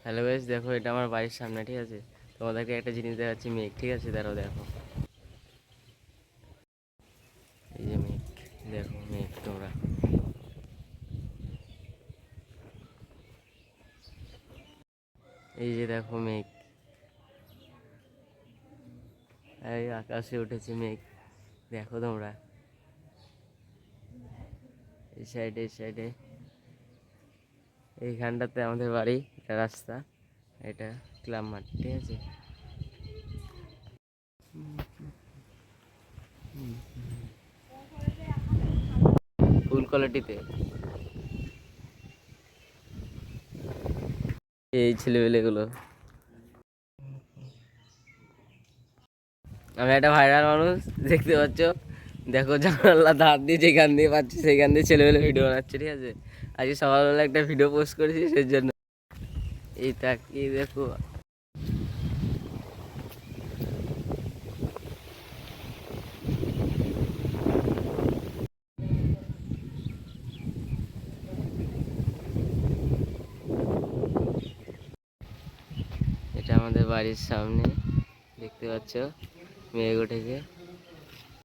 Hello guys, দেখো এটা আমার বাড়ির সামনে, ঠিক আছে? তোমাদেরকে একটা জিনিস দেখাচ্ছি, মেঘ, ঠিক আছে? দাঁড়াও, দেখো। এই যে মেঘ, দেখো মেঘ তোমরা। এই যে দেখো মেঘ, এই আকাশে উঠেছে মেঘ, দেখো তোমরা। এই সাইডে, এই সাইডে, এইখানটাতে আমাদের বাড়ি, এটা রাস্তা, এটা ক্লাব মাঠ, ঠিক আছে? ফুল কোয়ালিটিতে এই ছেলেবেলেগুলো। আমি একটা ভাইরাল মানুষ, দেখতে পাচ্ছ? দেখো জানালা ধার দিয়ে যেখান দিয়ে পাচ্ছি সেখান দিয়ে ছেলেবেলে ভিডিও বানাচ্ছে, ঠিক আছে? আজকে সকালবেলা একটা ভিডিও পোস্ট করেছি, সেই জন্য। এই তাকিয়ে দেখো। এটা আমাদের বাড়ির সামনে, দেখতে পাচ্ছ? মেঘ উঠেছে।